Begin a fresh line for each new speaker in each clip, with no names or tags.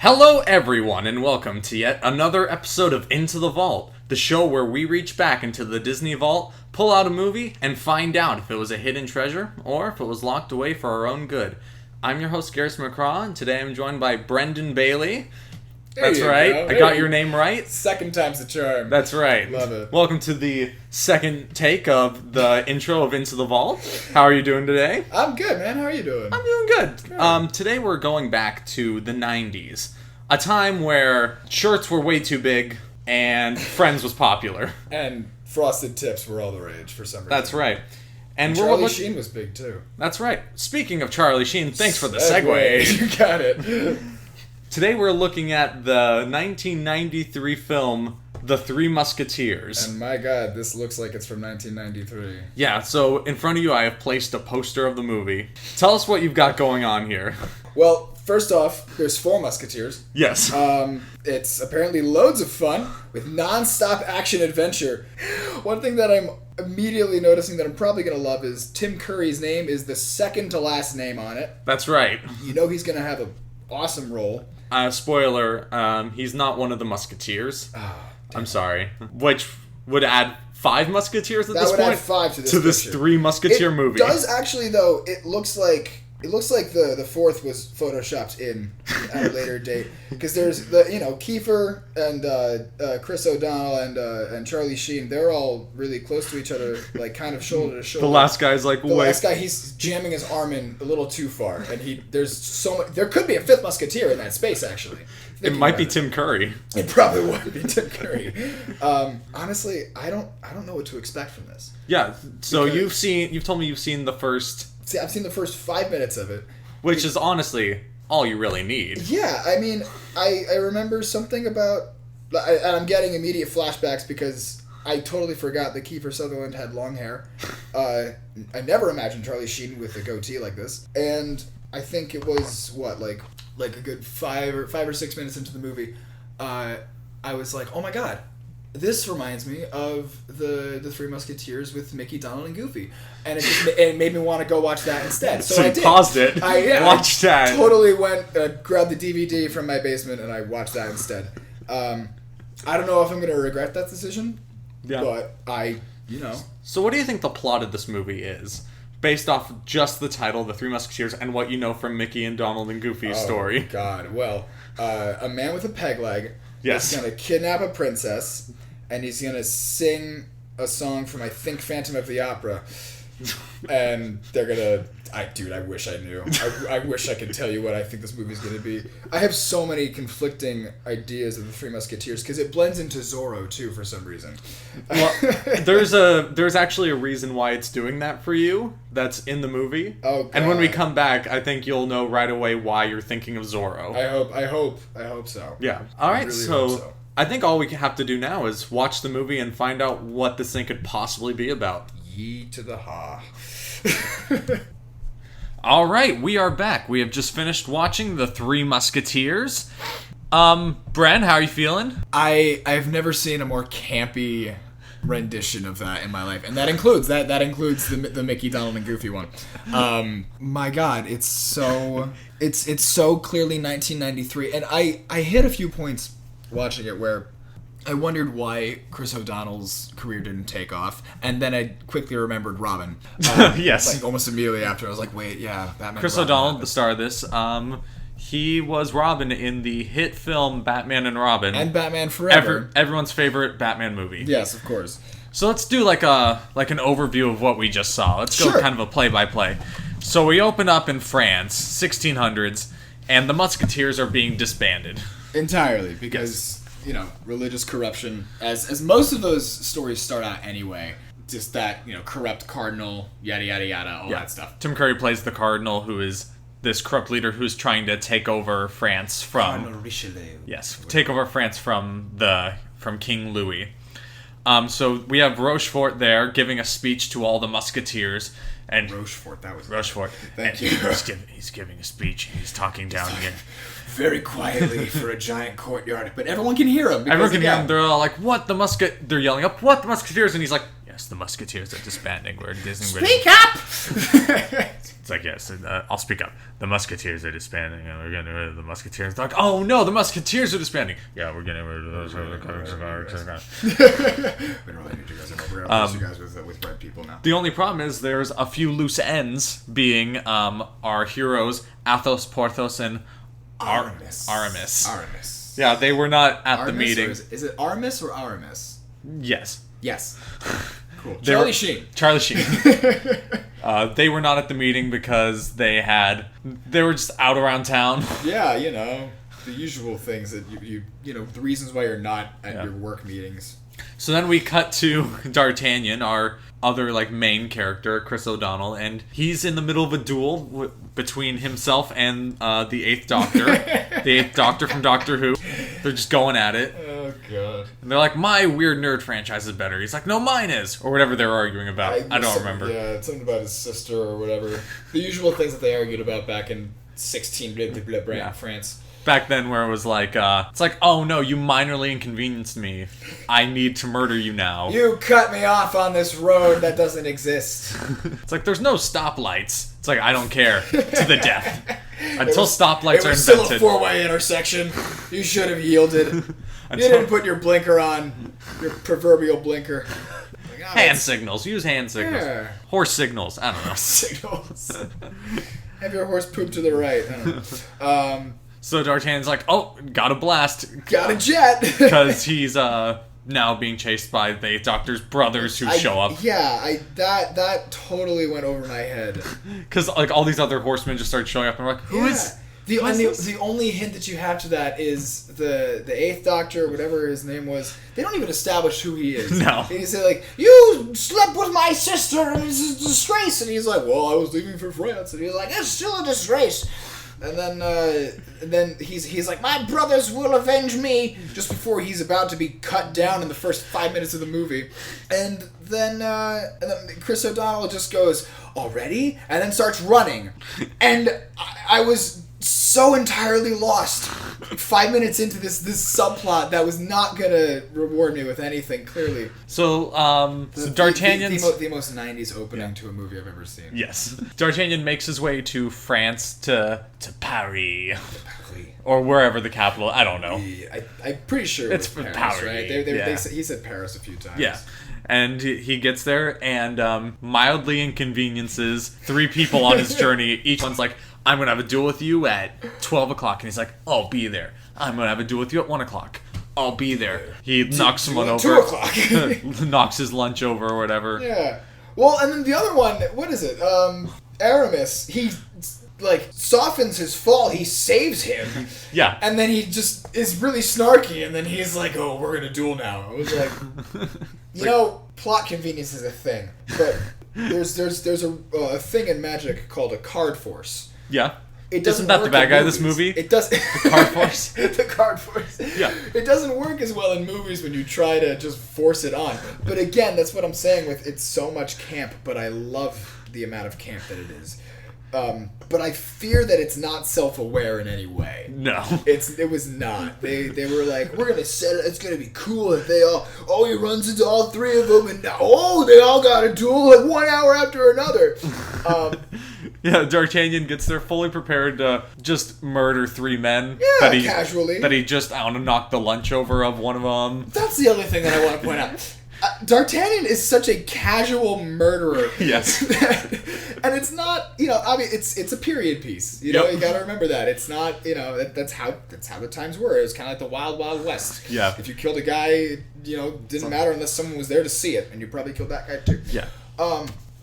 Hello everyone and welcome to yet another episode of Into the Vault, the show where we reach back into the Disney vault, pull out a movie, and find out if it was a hidden treasure or if it was locked away for our own good. I'm your host Garrison MacCraw, and today I'm joined by Brendan Bailey. That's right. I got your name right.
Second time's the charm.
That's right.
Love it.
Welcome to the second take of the intro of Into the Vault. How are you doing today?
I'm good, man. How are you doing?
I'm doing good. Today we're going back to the 90s. A time where shirts were way too big and Friends was popular.
And frosted tips were all the rage for some reason.
That's right. And
Charlie Sheen was big too.
That's right. Speaking of Charlie Sheen, thanks for the segue.
You got it.
Today we're looking at the 1993 film, The Three Musketeers.
And my God, this looks like it's from 1993.
Yeah, so in front of you I have placed a poster of the movie. Tell us what you've got going on here.
Well, first off, there's four Musketeers.
Yes.
It's apparently loads of fun with non-stop action adventure. One thing that I'm immediately noticing that I'm probably going to love is Tim Curry's name is the second to last name on it.
That's right.
You know he's going to have an awesome role.
Spoiler, he's not one of the Musketeers. I'm sorry. Which would add 5 Musketeers at this point?
That would add 5 to this
Three Musketeer movie.
It does actually, though, it looks like the fourth was photoshopped in at a later date, because there's Kiefer and Chris O'Donnell and Charlie Sheen. They're all really close to each other, like kind of shoulder to shoulder.
The last guy's like,
the last guy, he's jamming his arm in a little too far, and there's so much. There could be a fifth Musketeer in that space, actually.
It might be Tim Curry.
It probably would be Tim Curry. Honestly, I don't know what to expect from this.
Yeah. So you've told me you've seen the first.
See, I've seen the first 5 minutes of it.
Which is honestly all you really need.
Yeah, I mean, I remember something about... And I'm getting immediate flashbacks because I totally forgot that Kiefer Sutherland had long hair. I never imagined Charlie Sheen with a goatee like this. And I think it was, like a good 5 or 6 minutes into the movie, I was like, oh my god. This reminds me of the Three Musketeers with Mickey, Donald, and Goofy, and it made me want to go watch that instead. So I did.
Paused it. Watched that.
Totally went, grabbed the DVD from my basement, and I watched that instead. I don't know if I'm going to regret that decision, but
So what do you think the plot of this movie is? Based off just the title, The Three Musketeers, and what you know from Mickey and Donald and Goofy's story.
Oh, God. Well, a man with a peg leg is going to kidnap a princess, and he's going to sing a song from, I think, Phantom of the Opera. And they're going to... I wish I knew. I wish I could tell you what I think this movie's going to be. I have so many conflicting ideas of the Three Musketeers, because it blends into Zorro, too, for some reason.
Well, there's actually a reason why it's doing that for you that's in the movie.
Oh, God.
And when we come back, I think you'll know right away why you're thinking of Zorro.
I hope so.
Yeah. All right,
really
so I think all we have to do now is watch the movie and find out what this thing could possibly be about.
Yee to the ha.
All right, we are back. We have just finished watching The Three Musketeers. Bren, how are you feeling?
I've never seen a more campy rendition of that in my life, and that includes the Mickey, Donald, and Goofy one. My God, it's so clearly 1993, and I hit a few points watching it where I wondered why Chris O'Donnell's career didn't take off, and then I quickly remembered Robin.
Yes.
Like almost immediately after, I was like, wait, yeah, Batman.
Chris O'Donnell, the star of this, he was Robin in the hit film Batman and Robin.
And Batman Forever.
Everyone's favorite Batman movie.
Yes, of course.
So let's do like an overview of what we just saw. Let's go kind of a play-by-play. So we open up in France, 1600s, and the Musketeers are being disbanded.
Entirely, because... religious corruption, as most of those stories start out anyway. Just that, corrupt cardinal, yada, yada, yada, all that stuff.
Tim Curry plays the cardinal, who is this corrupt leader who's trying to take over France from...
Cardinal Richelieu.
Yes, take over France from King Louis. So we have Rochefort there giving a speech to all the Musketeers. And
Rochefort, that was...
Rochefort.
Thank you.
He's giving a speech. He's talking down again.
Very quietly for a giant courtyard, but everyone can hear him.
Everyone can hear him. They're all like, "What the They're yelling up, "What the Musketeers?" And he's like, "Yeah, yes, the Musketeers are disbanding. We're Disney.
Speak up!
It's like, yes, I'll speak up. The Musketeers are disbanding, and we're getting rid of the Musketeers. They're like, oh no, the Musketeers are disbanding. Yeah, we're getting rid of those.
We don't really need you guys anymore. We're going to replace you guys with red people now.
The only problem is there's a few loose ends, being our heroes, Athos, Porthos, and
Aramis.
Aramis. Yeah, they were not at
Aramis,
the meeting.
Is it Aramis or Aramis?
Yes.
Yes. Cool.
Charlie Sheen.
Charlie Sheen. They were not at the meeting because they were just out around town.
Yeah, the usual things that you the reasons why you're not at your work meetings.
So then we cut to D'Artagnan, our other main character, Chris O'Donnell, and he's in the middle of a duel between himself and the Eighth Doctor, the Eighth Doctor from Doctor Who. They're just going at it.
Oh god.
And they're like, my weird nerd franchise is better. He's like, no, mine is, or whatever they were arguing about. I don't remember.
Yeah, something about his sister or whatever. The usual things that they argued about back in 16 France.
Back then, where it was like, it's like, oh no, you minorly inconvenienced me. I need to murder you now.
You cut me off on this road that doesn't exist.
It's like, there's no stoplights. It's like, I don't care. To the death. Until stoplights are invented.
It was still a four-way intersection. You should have yielded. You didn't put your blinker on. Your proverbial blinker.
Hand signals. Use hand signals.
Yeah.
Horse signals. I don't know.
Signals. Have your horse poop to the right. I don't know.
So D'Artagnan's like, oh, got a blast.
Got a jet.
Because he's now being chased by the Doctor's brothers who show up.
Yeah, that totally went over my head.
Because all these other horsemen just start showing up and we're like, who is...
The only hint that you have to that is the Eighth Doctor, whatever his name was. They don't even establish who he is.
No.
They say like, you slept with my sister and it's a disgrace. And he's like, well, I was leaving for France. And he's like, it's still a disgrace. And then he's like, my brothers will avenge me, just before he's about to be cut down in the first 5 minutes of the movie. And then Chris O'Donnell just goes, already? And then starts running. And I was so entirely lost 5 minutes into this subplot that was not gonna reward me with anything, clearly.
So D'Artagnan's...
The most 90s opening to a movie I've ever seen.
Yes. D'Artagnan makes his way to France, to Paris. Or wherever the capital, I don't know.
I'm pretty sure it's Paris, right? He said Paris a few times.
Yeah. And he gets there and mildly inconveniences 3 people on his journey. Each one's like, I'm going to have a duel with you at 12 o'clock. And he's like, I'll be there. I'm going to have a duel with you at 1 o'clock. I'll be there. He knocks someone over.
2 o'clock.
Knocks his lunch over or whatever.
Yeah. Well, and then the other one, what is it? Aramis, he softens his fall. He saves him.
Yeah.
And then he just is really snarky. And then he's like, oh, we're going to duel now. I was like, plot convenience is a thing. But there's a thing in magic called a card force.
Yeah.
Isn't
that the bad guy of this movie?
It does.
The card force?
The card force.
Yeah.
It doesn't work as well in movies when you try to just force it on. But again, that's what I'm saying with it's so much camp, but I love the amount of camp that it is. But I fear that it's not self-aware in any way.
No.
It was not. They were like, we're going to set it, it's going to be cool if they all, he runs into all 3 of them, and now, they all got a duel 1 hour after another.
Yeah, D'Artagnan gets there fully prepared to just murder 3 men.
Yeah, casually.
That he just, knocked the lunch over of one of them.
That's the other thing that I want to point out. D'Artagnan is such a casual murderer.
Yes.
And it's not, I mean, it's a period piece. You gotta remember that. It's not, that's how the times were. It was kind of like the Wild Wild West.
Yeah.
If you killed a guy, didn't matter unless someone was there to see it, and you probably killed that guy too.
Yeah.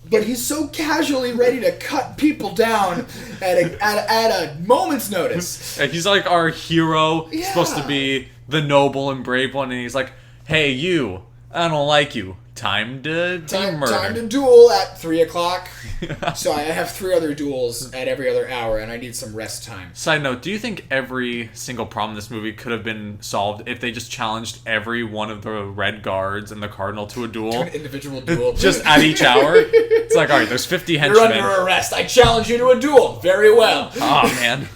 But he's so casually ready to cut people down at a moment's notice.
He's like our hero,
Yeah.
supposed to be the noble and brave one, and he's like, hey, you, I don't like you. Time to be murdered.
Time to duel at 3 o'clock. So I have 3 other duels at every other hour, and I need some rest time.
Side note, do you think every single problem in this movie could have been solved if they just challenged every one of the Red Guards and the Cardinal to a duel?
To an individual duel.
Just at each hour? It's like, alright, there's 50 henchmen.
You're under arrest. I challenge you to a duel. Very well.
Oh, man.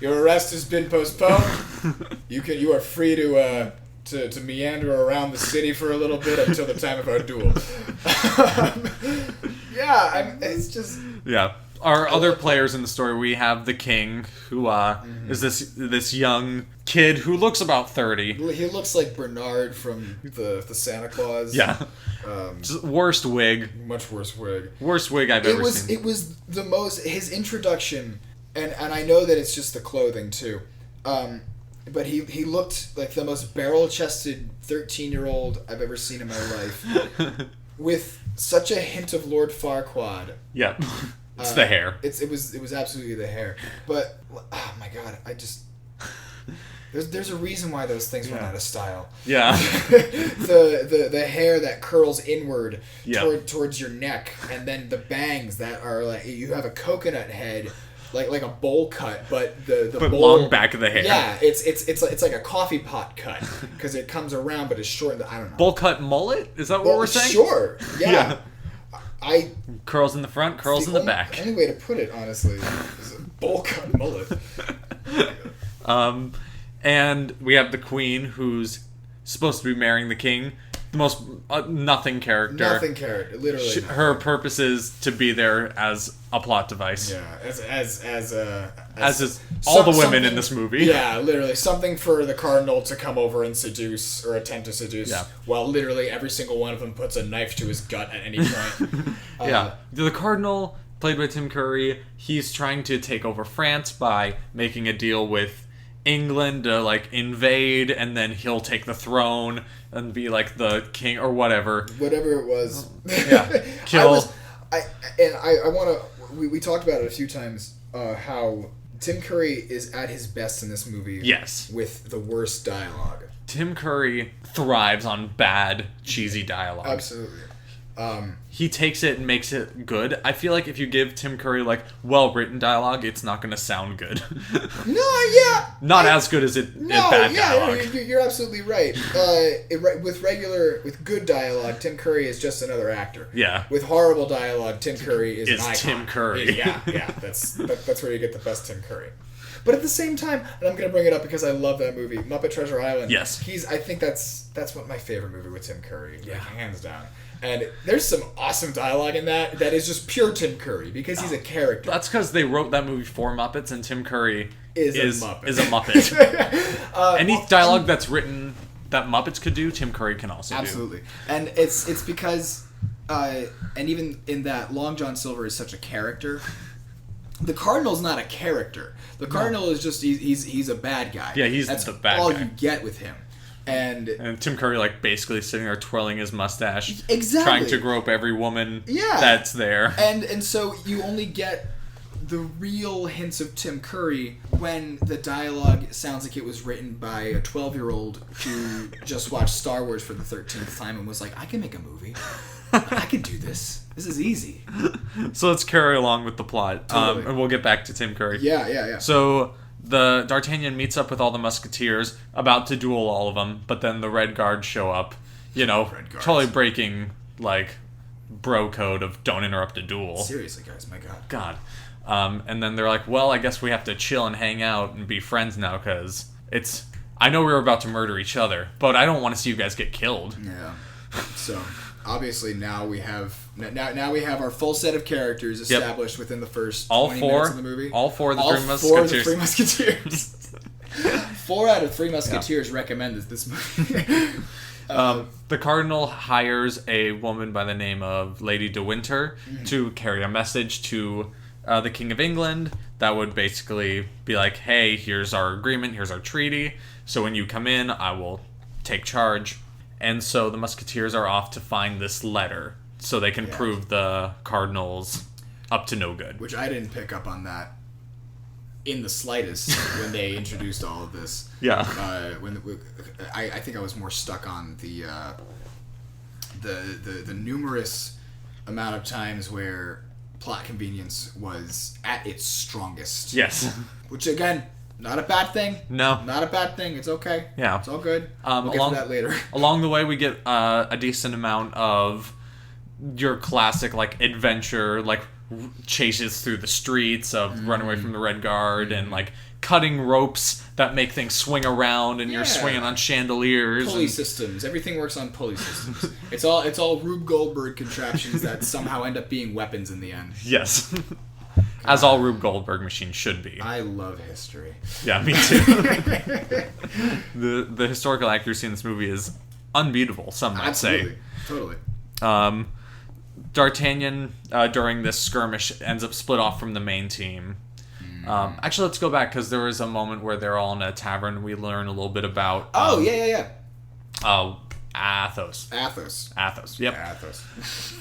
Your arrest has been postponed. You are free to
to meander around the city for a little bit until the time of our duel. It's just...
Yeah. Our other players in the story, we have the king, who is this young kid who looks about 30.
He looks like Bernard from the Santa Claus.
Yeah. Just worst wig.
Much worse wig.
Worst wig I've ever seen.
It was the most... His introduction, and I know that it's just the clothing, too, but he looked like the most barrel-chested 13-year-old I've ever seen in my life. With such a hint of Lord Farquaad.
Yep. It's the hair.
It was absolutely the hair. But oh my god, there's a reason why those things went out of style.
Yeah.
the hair that curls inward towards your neck, and then the bangs that are like you have a coconut head. Like a bowl cut, but the bowl,
long back of the hair.
Yeah, it's like a coffee pot cut because it comes around, but it's short. I don't know.
Bowl cut mullet? Is that what we're saying?
Sure. Yeah.
Curls in the front, curls in the back.
The only way to put it, honestly, is a bowl cut mullet.
And we have the queen who's supposed to be marrying the king. The most nothing character.
Nothing character, literally.
Her purpose is to be there as a plot device.
Yeah, as
all the women in this movie.
Yeah, literally something for the cardinal to come over and seduce or attempt to seduce.
Yeah.
While literally every single one of them puts a knife to his gut at any point.
Yeah, the cardinal, played by Tim Curry, he's trying to take over France by making a deal with England to like invade, and then he'll take the throne and be like the king or whatever.
Whatever it was.
Yeah. Kill.
I want to. We talked about it a few times. How Tim Curry is at his best in this movie.
Yes.
With the worst dialogue.
Tim Curry thrives on bad, cheesy dialogue.
Absolutely.
He takes it and makes it good. I feel like if you give Tim Curry like well-written dialogue, it's not going to sound good. Not as good as bad dialogue.
You're absolutely right. With good dialogue, Tim Curry is just another actor.
Yeah.
With horrible dialogue, Tim Curry is an icon.
Tim Curry.
Yeah. That's where you get the best Tim Curry. But at the same time, and I'm going to bring it up because I love that movie, Muppet Treasure Island.
Yes.
I think that's what my favorite movie with Tim Curry. Yeah, hands down. And there's some awesome dialogue in that is just pure Tim Curry because he's a character.
That's because they wrote that movie for Muppets, and Tim Curry is a Muppet. Any dialogue that's written that Muppets could do, Tim Curry can also do.
Absolutely. And it's because, and even in that, Long John Silver is such a character. The Cardinal's not a character. The Cardinal is just, he's a bad guy.
Yeah, that's
the bad guy. That's all you get with him.
And Tim Curry, like, basically sitting there twirling his mustache.
Exactly.
Trying to grope every woman that's there.
And so you only get the real hints of Tim Curry when the dialogue sounds like it was written by a 12-year-old who just watched Star Wars for the 13th time and was like, I can make a movie. I can do this. This is easy.
So let's carry along with the plot.
Totally.
And we'll get back to Tim Curry.
Yeah.
So the D'Artagnan meets up with all the Musketeers, about to duel all of them, but then the Red Guards show up, totally breaking, like, bro code of don't interrupt a duel.
Seriously, guys, my God.
And then they're like, well, I guess we have to chill and hang out and be friends now, because I know we were about to murder each other, but I don't want to see you guys get killed.
Yeah. So, obviously, now we have our full set of characters established within the first 20 minutes of the movie.
All four of the Three Musketeers.
4 out of 3 Musketeers recommend this movie.
The Cardinal hires a woman by the name of Lady de Winter to carry a message to the King of England that would basically be like, hey, here's our agreement, here's our treaty, so when you come in, I will take charge. And so the Musketeers are off to find this letter so they can prove the Cardinal's up to no good.
Which I didn't pick up on that in the slightest when they introduced all of this.
Yeah.
I think I was more stuck on the numerous amount of times where plot convenience was at its strongest.
Yes.
Which, again, not a bad thing.
No.
Not a bad thing. It's okay.
Yeah.
It's all good. We'll get to that later.
Along the way, we get a decent amount of your classic, like, adventure, like, chases through the streets of running away from the Red Guard and, like, cutting ropes that make things swing around and you're swinging on chandeliers.
Pulley systems. Everything works on pulley systems. It's all Rube Goldberg contraptions that somehow end up being weapons in the end.
Yes. As all Rube Goldberg machines should be.
I love history.
Yeah, me too. The historical accuracy in this movie is unbeatable, some might say.
Totally.
D'Artagnan, during this skirmish, ends up split off from the main team. Actually, let's go back, because there was a moment where they're all in a tavern. We learn a little bit about...
yeah.
Athos. Yep.
Athos.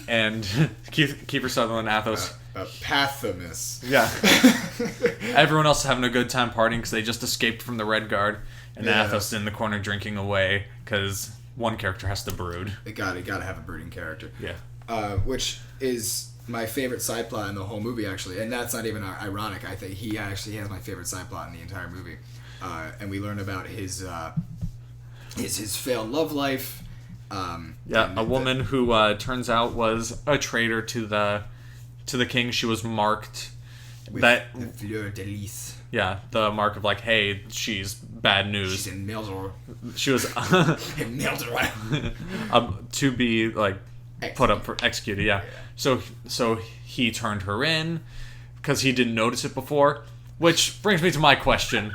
And Kiefer Sutherland, Athos.
Pathomus.
Yeah. Everyone else is having a good time partying because they just escaped from the Red Guard. And Athos is in the corner drinking away because one character has to brood.
You gotta have a brooding character.
Yeah.
Which is my favorite side plot in the whole movie, actually. And that's not even ironic. I think he actually has my favorite side plot in the entire movie. And we learn about his failed love life.
A woman who turns out was a traitor to the king. She was marked
with
that
the fleur de lis.
Yeah, the mark of like, hey, she's bad news.
She's in Mildor.
She was
in Mildor.
To be like put up for executed. Yeah. So he turned her in because he didn't notice it before. Which brings me to my question: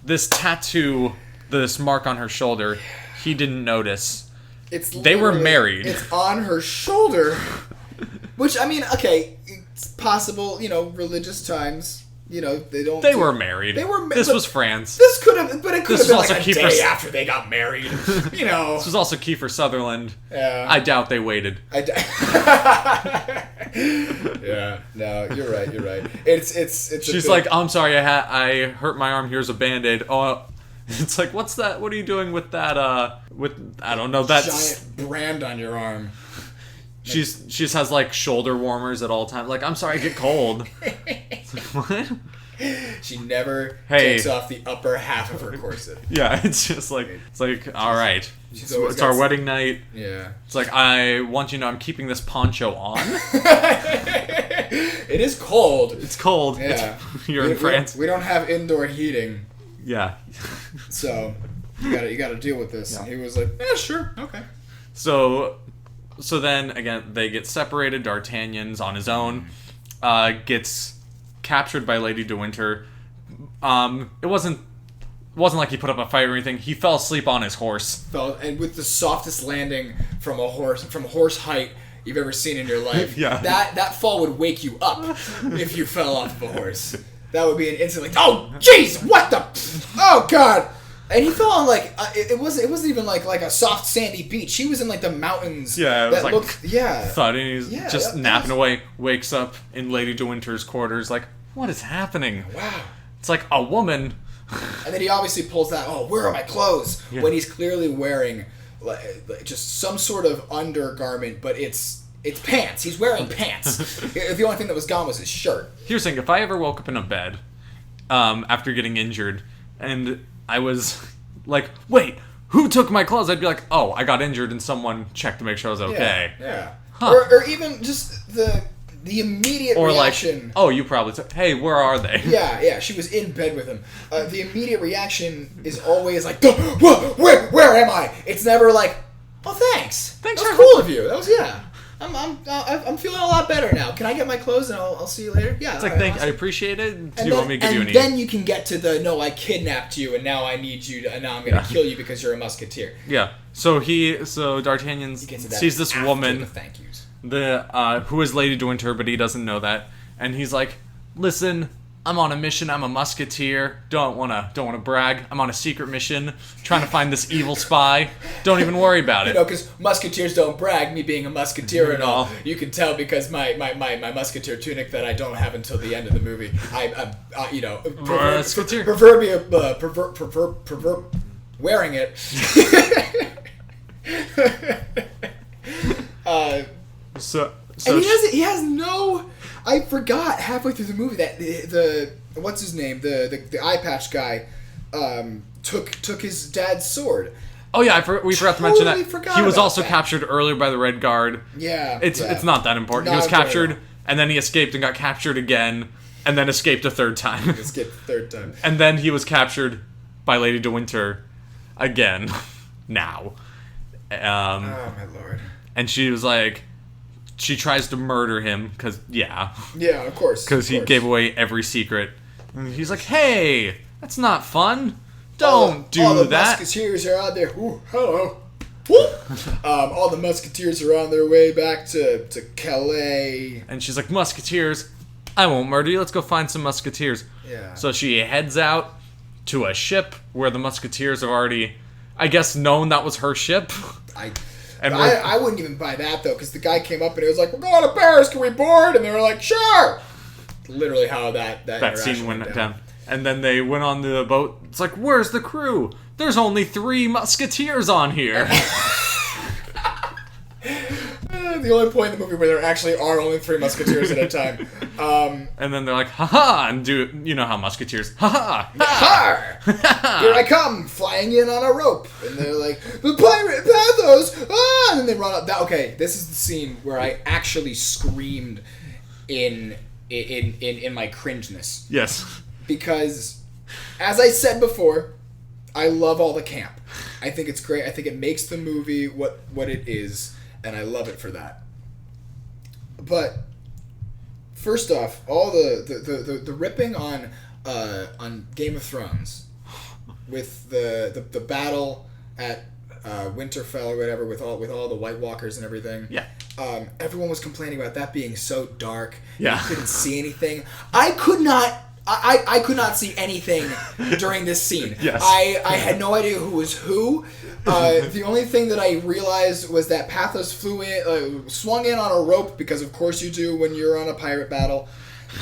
this tattoo, this mark on her shoulder, he didn't notice. They were married.
It's on her shoulder. Which, I mean, okay, it's possible, religious times, they
were married. This was France.
This could have, but it could have been like a day
after they got married,
This was also Kiefer Sutherland.
Yeah.
I doubt they waited.
Yeah, no, you're right. It's
She's like, I'm sorry, I hurt my arm, here's a Band-Aid. Oh, it's like, what's that? What are you doing with that, I don't know, that
giant brand on your arm.
She just has like shoulder warmers at all times. Like, I'm sorry, I get cold. What?
She never takes off the upper half of her corset.
Yeah, it's like all right. It's our wedding night.
Yeah.
It's like, I want you to know I'm keeping this poncho on.
It is cold.
It's cold.
Yeah.
You're in France.
We don't have indoor heating.
Yeah.
So you gotta deal with this. Yeah. And he was like, yeah, sure, okay.
So then, again, they get separated. D'Artagnan's on his own. Gets captured by Lady de Winter. It wasn't like he put up a fight or anything. He fell asleep on his horse.
And with the softest landing from horse height you've ever seen in your life.
Yeah.
That fall would wake you up if you fell off of a horse. That would be an instant like, oh, jeez, what the... Oh, God. And he fell on like it wasn't even like a soft sandy beach. He was in like the mountains.
Yeah, it was like
thud,
and he's just napping away. Wakes up in Lady de Winter's quarters. Like, what is happening?
Wow,
it's like a woman.
And then he obviously pulls that. Oh, where are my clothes? Yeah. When he's clearly wearing like just some sort of undergarment, but it's pants. He's wearing pants. The only thing that was gone was his shirt.
Here's the thing: if I ever woke up in a bed after getting injured and I was like, wait, who took my clothes? I'd be like, oh, I got injured and someone checked to make sure I was okay.
Yeah.
Huh. Or even just the immediate reaction.
Like, oh, you probably took, hey, where are they?
Yeah, she was in bed with him. The immediate reaction is always like, where am I? It's never like, oh, thanks. That was cool of you. That was, I'm feeling a lot better now. Can I get my clothes and I'll see you later? Yeah.
It's like, I appreciate it. Do you want me to give you an
And then you can get to the, no, I kidnapped you and now I need you to, and now I'm going to kill you because you're a musketeer.
Yeah. So D'Artagnan sees this woman,
the thank yous.
Who is Lady de Winter, but he doesn't know that. And he's like, listen, I'm on a mission. I'm a musketeer. Don't wanna brag. I'm on a secret mission, trying to find this evil spy. Don't even worry about it.
Because musketeers don't brag. Me being a musketeer and all, you can tell because my musketeer tunic that I don't have until the end of the movie. Proverbial wearing it.
So
and he has no. I forgot halfway through the movie that the what's his name, the eye patch guy took his dad's sword.
Oh yeah, we forgot to mention that he was also captured earlier by the Red Guard.
Yeah,
it's not that important. He was captured and then he escaped and got captured again. And then escaped a third time.
Escaped the third time.
And then he was captured by Lady De Winter again. Now.
Oh, my lord.
And she was like... She tries to murder him, because, yeah.
Yeah, of course.
Because he gave away every secret. And he's like, hey, that's not fun. Don't do
all the
that.
Musketeers are out there. Ooh, hello. Woo! All the Musketeers are on their way back to Calais.
And she's like, Musketeers, I won't murder you. Let's go find some Musketeers.
Yeah.
So she heads out to a ship where the Musketeers have already, I guess, known that was her ship.
I wouldn't even buy that, though, because the guy came up and he was like, we're going to Paris, can we board? And they were like, sure! Literally how that
scene went down. And then they went on the boat. It's like, where's the crew? There's only 3 Musketeers on here.
The only point in the movie where there actually are only 3 Musketeers at a time.
And then they're like, haha, and you know how Musketeers, haha,
ha! Here I come, flying in on a rope. And they're like, the pirate pathos! Ah! And then they run up. Okay, this is the scene where I actually screamed in my cringeness.
Yes.
Because, as I said before, I love all the camp. I think it's great. I think it makes the movie what it is, and I love it for that. But first off, all the ripping on Game of Thrones with the battle at Winterfell or whatever with all the White Walkers and everything.
Yeah.
Everyone was complaining about that being so dark.
Yeah.
You couldn't see anything. I could not see anything during this scene.
Yes.
I had no idea who was who. The only thing that I realized was that Pathos swung in on a rope, because of course you do when you're on a pirate battle,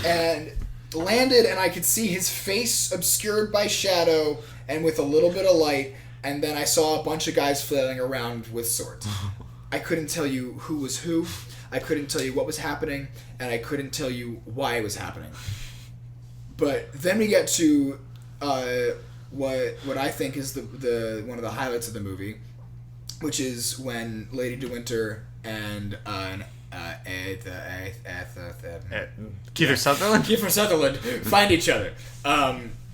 and landed, and I could see his face obscured by shadow and with a little bit of light, and then I saw a bunch of guys flailing around with swords. I couldn't tell you who was who, I couldn't tell you what was happening, and I couldn't tell you why it was happening. But then we get to what I think is the one of the highlights of the movie, which is when Lady De Winter and
Kiefer Sutherland?
Kiefer Sutherland find each other.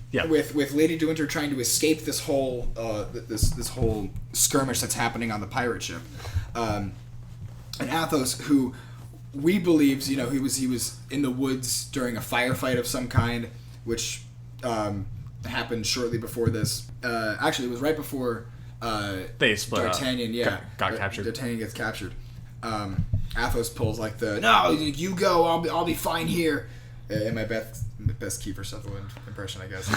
Yeah.
With Lady De Winter trying to escape this whole this whole skirmish that's happening on the pirate ship, and Athos, who we believed, he was in the woods during a firefight of some kind, which happened shortly before this. Actually, it was right before
they split
D'Artagnan,
up. Got captured.
D'Artagnan gets captured. Athos pulls like no, you go, I'll be fine here. In my best Kiefer Sutherland impression, I guess,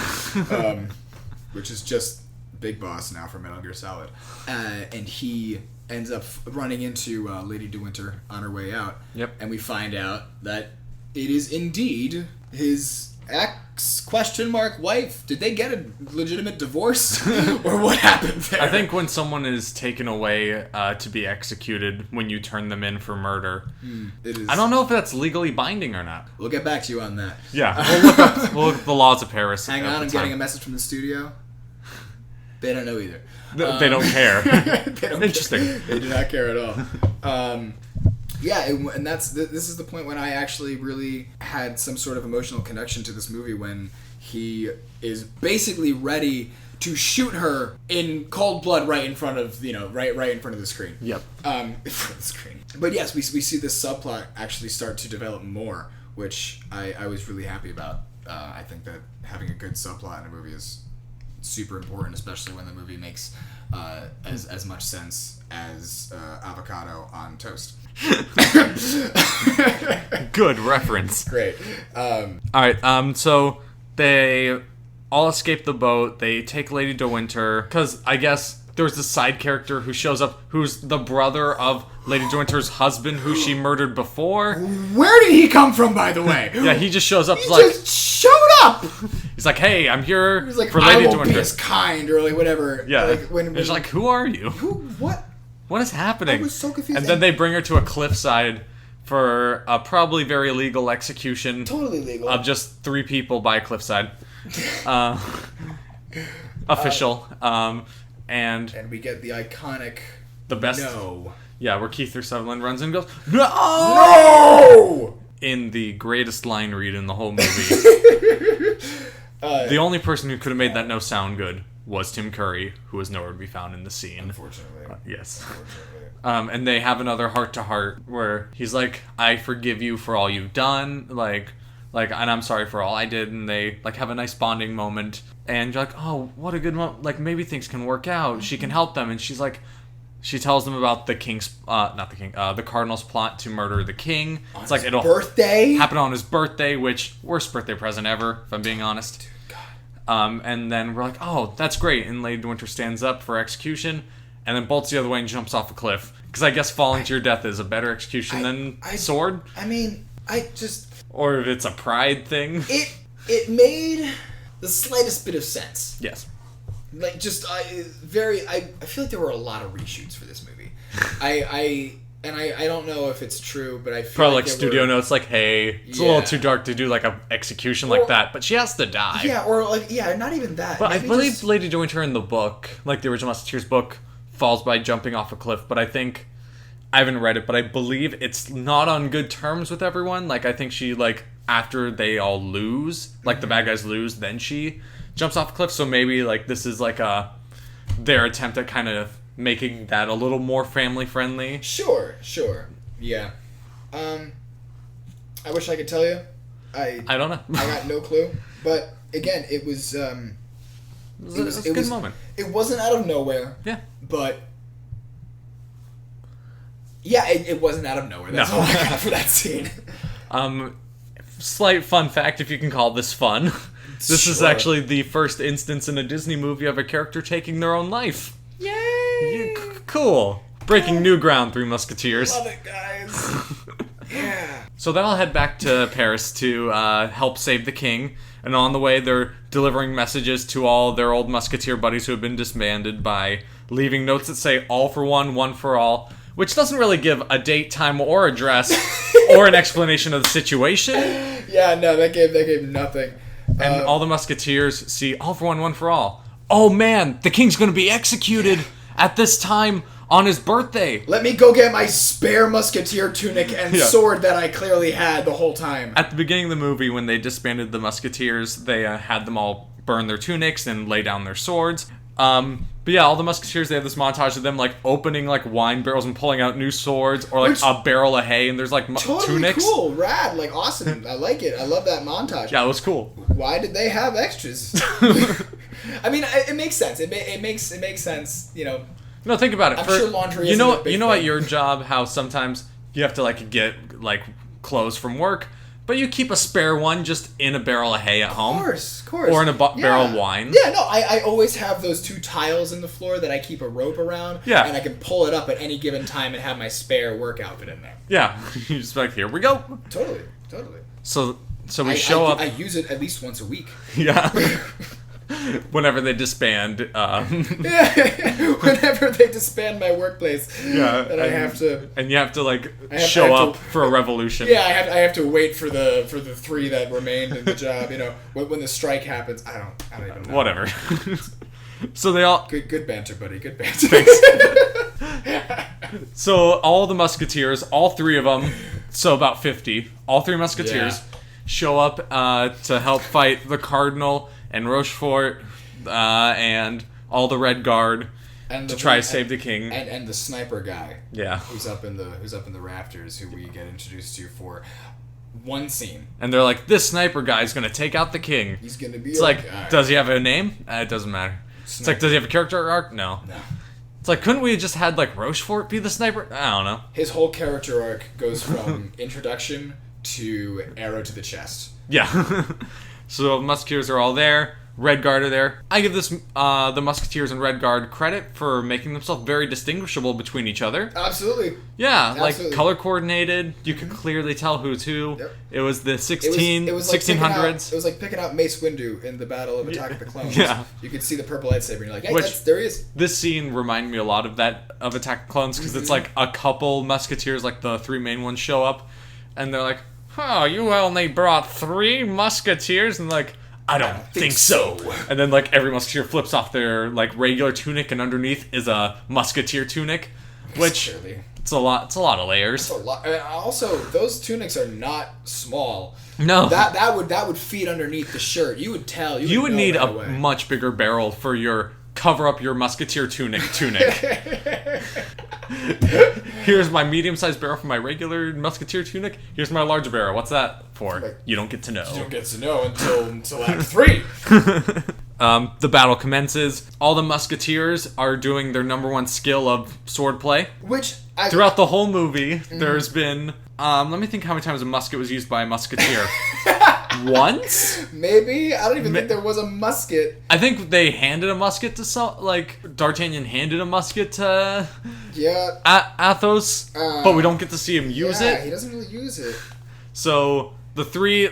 which is just Big Boss now for Metal Gear Solid, and he ends up running into Lady De Winter on her way out.
Yep.
And we find out that it is indeed his ex ? Wife. Did they get a legitimate divorce, or what happened there?
I think when someone is taken away to be executed, when you turn them in for murder,
it is.
I don't know if that's legally binding or not.
We'll get back to you on that.
Yeah, we'll look up the laws of Paris.
Hang on, I'm getting a message from the studio. They don't know either.
They don't care.
They don't
Interesting.
Care. They do not care at all. Yeah, and this is the point when I actually really had some sort of emotional connection to this movie, when he is basically ready to shoot her in cold blood right in front of right in front of the screen.
Yep.
In front of the screen. But yes, we see this subplot actually start to develop more, which I was really happy about. I think that having a good subplot in a movie is super important, especially when the movie makes as much sense as avocado on toast.
Good reference.
Great.
Alright, so they all escape the boat. They take Lady De Winter, because I guess there was this side character who shows up, who's the brother of Lady De Winter's husband, who she murdered before.
Where did he come from, by the way?
Yeah, he just shows up.
He just showed up!
He's like, hey, I'm here
He's like,
for Lady
I
De
will
Winter.
be as kind, or like whatever.
Yeah.
Like, when
He's like, who are you?
Who? What?
What is happening?
I was so confused.
And then they bring her to a cliffside for a probably very legal execution.
Totally legal.
Of just 3 people by a cliffside. Official. And
we get the iconic
the best.
no.
Yeah, where Kiefer Sutherland runs in and goes,
No!
in the greatest line read in the whole movie. The only person who could have made that no sound good was Tim Curry, who was nowhere to be found in the scene.
Unfortunately.
Yes.
Unfortunately.
And they have another heart-to-heart where he's like, I forgive you for all you've done, like, and I'm sorry for all I did, and they, like, have a nice bonding moment, and you're like, oh, what a good moment, like, maybe things can work out, she can help them, and she's like, she tells them about the the cardinal's plot to murder the king.
On
it's like,
his
it'll
birthday?
happen on his birthday, which, worst birthday present ever, if I'm being honest.
Dude, God.
And then we're like, oh, that's great, and Lady Winter stands up for execution, and then bolts the other way and jumps off a cliff. Because I guess falling to your death is a better execution than sword.
I mean, I just...
Or if it's a pride thing.
It made the slightest bit of sense.
Yes.
Like, just, I feel like there were a lot of reshoots for this movie. I don't know if it's true, but I feel
Probably
like
like studio notes, like, hey, it's a little too dark to do like a execution like that, but she has to die.
Yeah, or like, yeah, not even that.
But
Maybe
I believe Lady de Winter in the book, like the original Musketeers book, falls by jumping off a cliff, but I think, I haven't read it, but I believe it's not on good terms with everyone. Like, I think she, like, after they all lose, like the bad guys lose, then she jumps off a cliff, so maybe, like, this is like their attempt at kind of making that a little more family friendly.
Sure. Yeah. I wish I could tell you. I
don't know.
I got no clue. But again, it was
It was a good moment.
It wasn't out of nowhere.
Yeah.
But yeah, it wasn't out of nowhere. That's all I got for that scene.
Slight fun fact, if you can call this fun. This is actually the first instance in a Disney movie of a character taking their own life.
Yay!
Cool. Breaking new ground, Three Musketeers.
Love it, guys. Yeah.
So they'll head back to Paris to help save the king. And on the way, they're delivering messages to all their old musketeer buddies who have been disbanded by leaving notes that say, all for one, one for all. Which doesn't really give a date, time, or address, or an explanation of the situation.
Yeah, no, that gave nothing.
And all the musketeers see, all for one, one for all. Oh man, the king's gonna be executed at this time on his birthday.
Let me go get my spare musketeer tunic and sword that I clearly had the whole time.
At the beginning of the movie, when they disbanded the musketeers, they had them all burn their tunics and lay down their swords. But yeah, all the musketeers, they have this montage of them, like, opening, like, wine barrels and pulling out new swords, or, like, a barrel of hay, and there's, like,
totally
tunics.
Cool, rad, like, awesome. I like it. I love that montage.
Yeah, it was cool.
Why did they have extras? I mean, it makes sense. It makes sense, you know.
No, think about it.
I'm sure laundry
you
isn't
know,
a big
you know
thing.
at your job how sometimes you have to, like, get, like, clothes from work, but you keep a spare one just in a barrel of hay at home.
Of course.
Or in a barrel of wine.
Yeah, no, I always have those two tiles in the floor that I keep a rope around.
Yeah.
And I can pull it up at any given time and have my spare work outfit in there.
Yeah. You just like, here we go.
Totally.
So we show up.
I use it at least once a week.
Yeah. Whenever they disband.
Yeah. Whenever they disband my workplace.
Yeah.
And I have to.
And you have to, like, show up for a revolution.
Yeah, I have to wait for the three that remained in the job. You know, when the strike happens, I don't even know.
Whatever. So they all.
Good banter, buddy. Good banter.
So all the musketeers, all three of them, so about 50, all three musketeers show up to help fight the cardinal and Rochefort and all the Red Guard to try to save the king.
And the sniper guy.
Yeah.
Who's up in the rafters, who we get introduced to for one scene.
And they're like, this sniper guy's gonna take out the king.
He's gonna be
It's like,
guy.
Does he have a name? It doesn't matter. It's like, does he have a character arc? No. It's like, couldn't we have just had, like, Rochefort be the sniper? I don't know.
His whole character arc goes from introduction to arrow to the chest.
Yeah. So musketeers are all there. Red Guard are there. I give this the Musketeers and Red Guard credit for making themselves very distinguishable between each other.
Absolutely.
Yeah,
Absolutely.
like color coordinated. You could clearly tell who's who.
Yep.
It was the
It was like
1600s.
It was like picking out Mace Windu in the Battle of Attack of the Clones.
Yeah.
You could see the purple lightsaber and you're like, hey,
Which-
there he is.
This scene reminded me a lot of that of Attack of the Clones because it's like a couple Musketeers, like the three main ones, show up, and they're like, "Oh, you only brought 3 Musketeers," and like, I don't think so. And then, like, every musketeer flips off their, like, regular tunic, and underneath is a musketeer tunic, which, It's a lot. It's a lot of layers.
That's a lot. And also, those tunics are not small.
No.
That would feed underneath the shirt. You would tell.
You would need
right
a
away.
much bigger barrel for your cover up your musketeer tunic. Here's my medium-sized barrel for my regular musketeer tunic. Here's my large barrel. What's that for? You don't get to know.
You don't get to know until Act 3.
The battle commences. All the musketeers are doing their number one skill of swordplay.
Which
Throughout the whole movie, there's been... let me think how many times a musket was used by a musketeer. Once?
Maybe? I don't even think there was a musket.
I think they handed a musket to some... Like, D'Artagnan handed a musket to...
Yeah.
Athos, but we don't get to see him use it.
Yeah, he doesn't really use it.
So, the three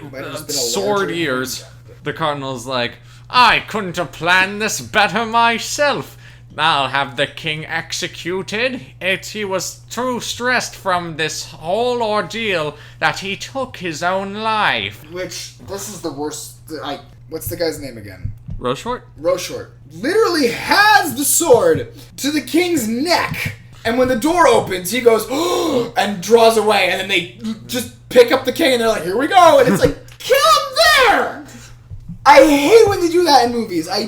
sword ears, the cardinal's like, I couldn't have planned this better myself. I'll have the king executed. He was too stressed from this whole ordeal that he took his own life.
Which, this is the worst... What's the guy's name again?
Rochefort?
Rochefort. Literally has the sword to the king's neck. And when the door opens, he goes, and draws away. And then they just pick up the king and they're like, here we go. And it's like, kill him there! I hate when they do that in movies. I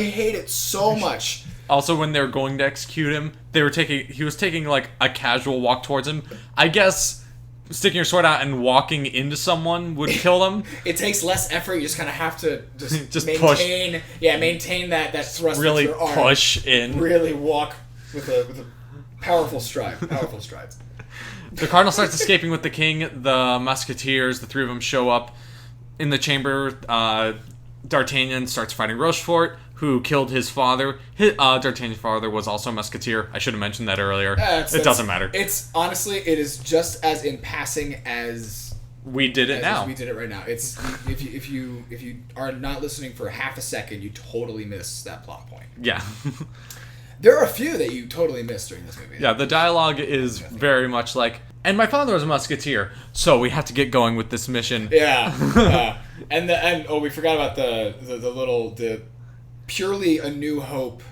hate it so much.
Also, when they were going to execute him, he was taking like a casual walk towards him. I guess sticking your sword out and walking into someone would kill them.
It takes less effort. You just kind of have to just
maintain,
push. Yeah, maintain that thrust
really
with your arm.
Push in.
Really walk with a powerful stride. Powerful strides.
The cardinal starts escaping with the king. The musketeers, the three of them, show up in the chamber. D'Artagnan starts fighting Rochefort, who killed his father. D'Artagnan's father was also a musketeer. I should have mentioned that earlier. It doesn't matter.
It's honestly, it is just as in passing as
we did it now.
As we did it right now. It's if you are not listening for half a second, you totally miss that plot point.
Yeah.
There are a few that you totally missed during this movie.
Yeah, the dialogue is very much like, and my father was a musketeer, so we have to get going with this mission.
Yeah. And we forgot about the purely A New Hope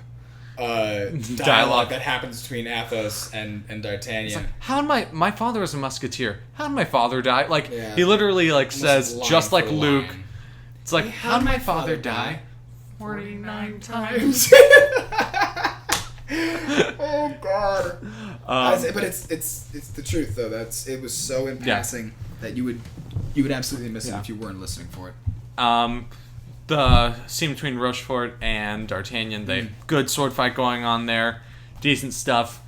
dialogue that happens between Athos and D'Artagnan.
Like, how did my father was a musketeer? How did my father die? Like he literally says just like Luke.
Line.
It's like, how did my father die? 49 times.
Oh God. But it's the truth though. It was so in passing that you would absolutely miss it if you weren't listening for it.
The scene between Rochefort and D'Artagnan, good sword fight going on there, decent stuff.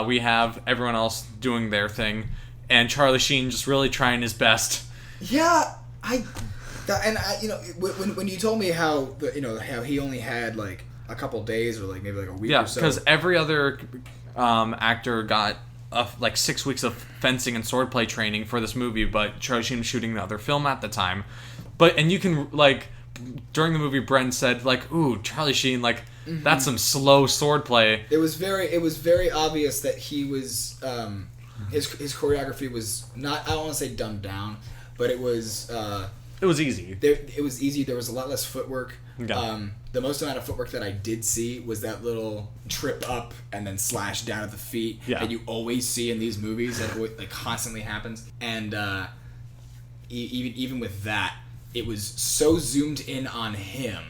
We have everyone else doing their thing, and Charlie Sheen just really trying his best.
Yeah, when you told me how he only had like a couple days or like maybe like a week or so.
Yeah, because every other actor got 6 weeks of fencing and swordplay training for this movie, but Charlie Sheen was shooting the other film at the time. And you can during the movie, Bren said "Ooh, Charlie Sheen, that's some slow swordplay."
It was very obvious that he was his choreography was not, I don't want to say dumbed down, but it was
easy.
It was easy. There was a lot less footwork.
Yeah.
The most amount of footwork that I did see was that little trip up and then slash down at the feet that you always see in these movies that constantly happens. And even with that, it was so zoomed in on him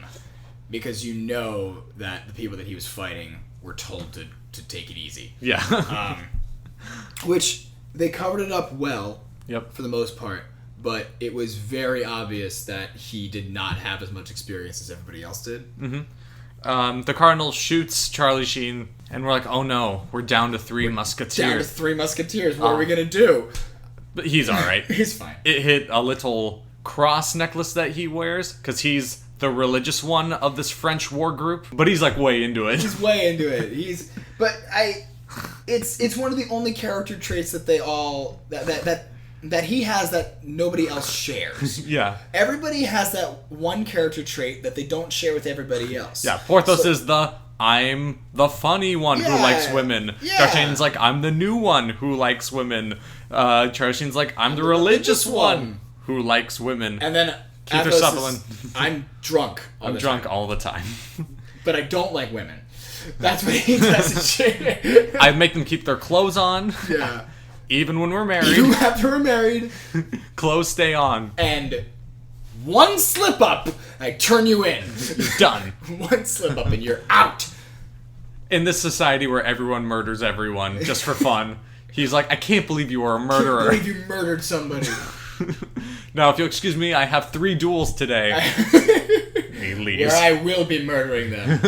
because you know that the people that he was fighting were told to take it easy.
Yeah.
Which they covered it up well.
Yep.
For the most part. But it was very obvious that he did not have as much experience as everybody else did.
Mm-hmm. The Cardinal shoots Charlie Sheen, and we're like, oh no, we're down to three musketeers.
Down to three musketeers. What are we going to do?
But he's all right.
He's fine.
It hit a little cross necklace that he wears, because he's the religious one of this French war group. But he's way into it.
He's way into it. It's one of the only character traits that they all... that he has that nobody else shares.
Yeah.
Everybody has that one character trait that they don't share with everybody else.
Yeah, Porthos is I'm the funny one who likes women.
Yeah.
D'Artagnan's I'm the new one who likes women. Charlie Sheen's I'm the religious one who likes women.
And then
Kiefer Sutherland.
I'm drunk.
I'm drunk all the time.
But I don't like women. That's what he does.
I make them keep their clothes on.
Yeah.
Even when we're married.
You after we're married.
Clothes stay on.
And one slip up, I turn you in.
You're done.
One slip up and you're out.
In this society where everyone murders everyone just for fun, he's like, I can't believe you were a murderer.
I can't believe you murdered somebody.
Now, if you'll excuse me, I have 3 duels today. He leaves.
Where I will be murdering them.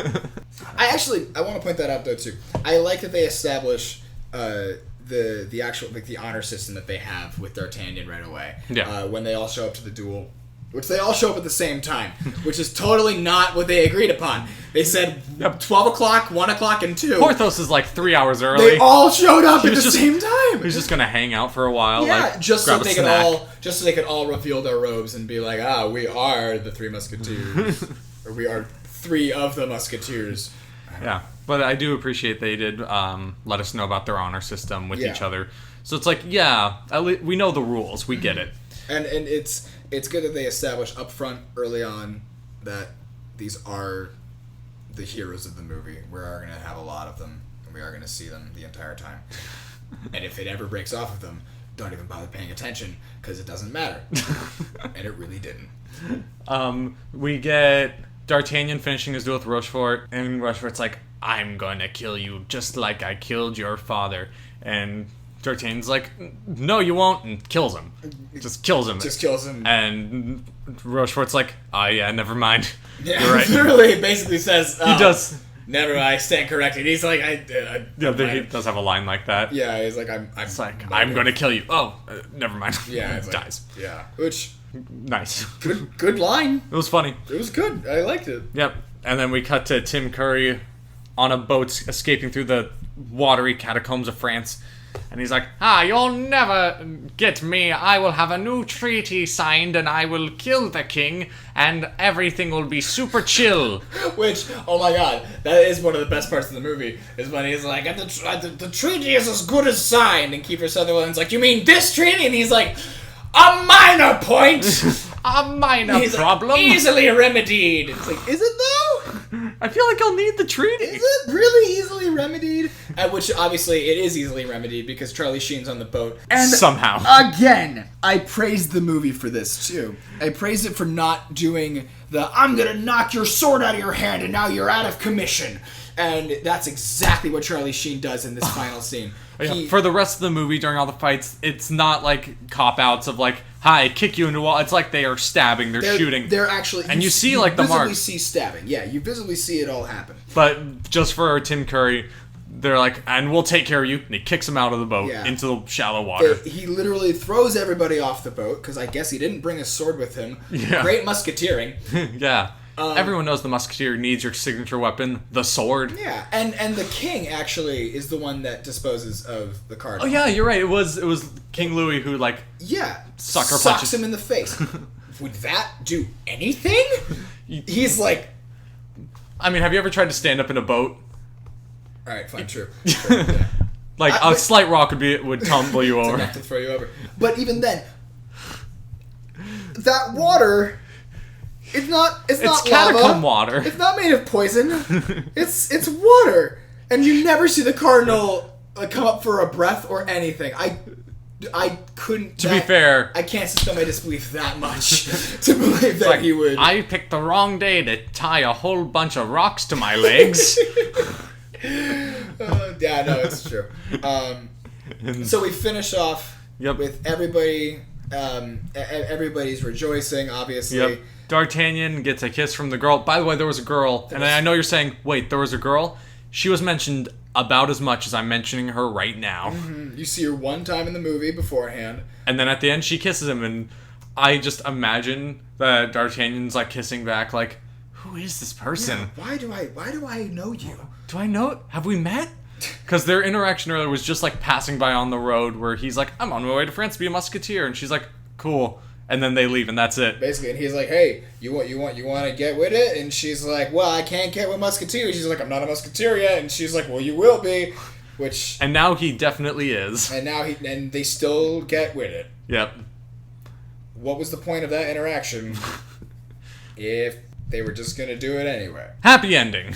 I want to point that out though too. I like that they establish the actual like the honor system that they have with D'Artagnan right away.
Yeah.
When they all show up to the duel. Which they all show up at the same time, which is totally not what they agreed upon. They said 12 o'clock, 1 o'clock, and 2.
Porthos is like 3 hours early.
They all showed up at the same time.
He was just gonna hang out for a while.
Yeah,
like,
just so
grab a
they
snack.
could all reveal their robes and be like, we are the Three Musketeers, or we are 3 of the Musketeers.
Yeah, but I do appreciate they did let us know about their honor system with each other. So it's like, we know the rules. We get it.
And it's good that they establish up front early on that these are the heroes of the movie. We are going to have a lot of them, and we are going to see them the entire time. And if it ever breaks off of them, don't even bother paying attention, because it doesn't matter. And it really didn't.
We get D'Artagnan finishing his duel with Rochefort, and Rochefort's like, I'm going to kill you just like I killed your father. And D'Artagnan's like, no, you won't, and kills him. Just kills him. And Rochefort's like, oh, yeah, never mind.
Yeah,
you're right.
Literally, basically says,
He does.
Never, I stand corrected. He's like,
he does have a line like that.
Yeah, he's like,
I'm going to kill you. Oh, never mind.
Yeah, it's
dies.
Like, yeah, which
nice.
Good line.
It was funny.
It was good. I liked it.
Yep. And then we cut to Tim Curry on a boat escaping through the watery catacombs of France. And he's like, you'll never get me. I will have a new treaty signed and I will kill the king and everything will be super chill.
Which, oh my god, that is one of the best parts of the movie, is when he's like, the treaty is as good as signed. And Kiefer Sutherland's like, you mean this treaty? And he's like, a minor point.
A minor problem.
Like, easily remedied. It's like, is it though?
I feel like I'll need the treaty.
Is it really easily remedied? Which obviously it is easily remedied because Charlie Sheen's on the boat. And
somehow.
Again, I praised the movie for this too. I praised it for not doing I'm gonna knock your sword out of your hand and now you're out of commission. And that's exactly what Charlie Sheen does in this final scene.
For the rest of the movie, during all the fights, it's not like cop-outs of like, hi, kick you into a wall. It's like they are stabbing, they're shooting.
They're actually...
And you see like the marks.
You visibly see stabbing. Yeah, you visibly see it all happen.
But just for Tim Curry, they're like, and we'll take care of you. And he kicks him out of the boat into the shallow water.
He literally throws everybody off the boat, because I guess he didn't bring a sword with him.
Yeah.
Great musketeering.
Yeah. Everyone knows the musketeer needs your signature weapon, the sword.
Yeah, and the king actually is the one that disposes of the cardinal.
Oh yeah, you're right. It was King Louis who
sucks him in the face. Would that do anything? He's like,
I mean, have you ever tried to stand up in a boat?
All right, fine, true. Yeah.
Like a slight rock would tumble you over.
Enough to throw you over. But even then, that water. It's not
catacomb
lava.
Water.
It's not made of poison. It's water, and you never see the cardinal come up for a breath or anything. I couldn't.
To be fair,
I can't suspend my disbelief that much to believe that he would.
I picked the wrong day to tie a whole bunch of rocks to my legs.
Yeah, no, it's true. So we finish off with everybody. Everybody's rejoicing, obviously.
Yep. D'Artagnan gets a kiss from the girl. By the way, there was a girl. And I know you're saying, wait, there was a girl? She was mentioned about as much as I'm mentioning her right now.
Mm-hmm. You see her one time in the movie beforehand.
And then at the end, she kisses him. And I just imagine that D'Artagnan's like kissing back like, who is this person?
Yeah, why do I know you?
Do I know? Have we met? Because their interaction earlier was just like passing by on the road where he's like, I'm on my way to France to be a musketeer. And she's like, cool. And then they leave, and that's it.
Basically, and he's like, "Hey, you want to get with it?" And she's like, "Well, I can't get with musketeers." She's like, "I'm not a musketeer yet." And she's like, "Well, you will be," which.
And now he definitely is.
And now they still get with it.
Yep.
What was the point of that interaction? If they were just gonna do it anyway.
Happy ending.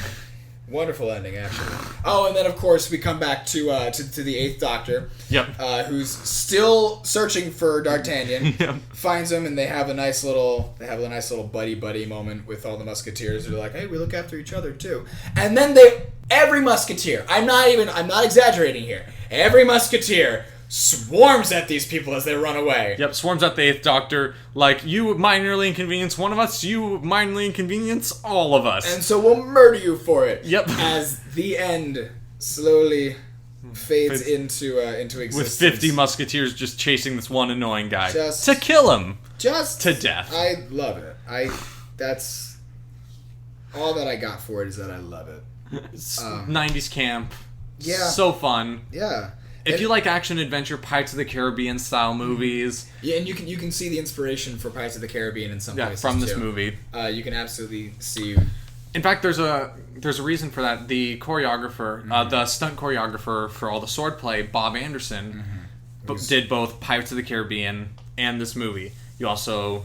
Wonderful ending, actually. Oh, and then of course we come back to the Eighth Doctor.
Yep.
Who's still searching for D'Artagnan.
Yep.
Finds him, and they have a nice little buddy moment with all the Musketeers. They're like, hey, we look after each other too. And then every Musketeer. I'm not exaggerating here. Every Musketeer swarms at these people as they run away.
Yep, swarms at the Eighth Doctor. Like, you minorly inconvenience one of us, you minorly inconvenience all of us.
And so we'll murder you for it.
Yep.
As the end slowly fades into existence.
With 50 Musketeers just chasing this one annoying guy.
Just
to kill him.
Just
to death.
I love it. That's all that I got for it, is that I love it.
90s camp.
Yeah.
So fun.
Yeah.
If you like action adventure, Pirates of the Caribbean style movies.
Yeah, and you can see the inspiration for Pirates of the Caribbean in some places
from this
too.
movie.
You can absolutely see.
In fact, there's a reason for that. The choreographer, the stunt choreographer for all the swordplay, Bob Anderson, did both Pirates of the Caribbean and this movie. You also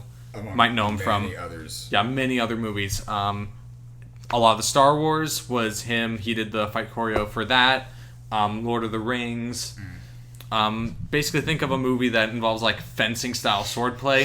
might know him from many other movies. A lot of the Star Wars was him. He did the fight choreo for that. Lord of the Rings. Basically, think of a movie that involves like fencing style swordplay.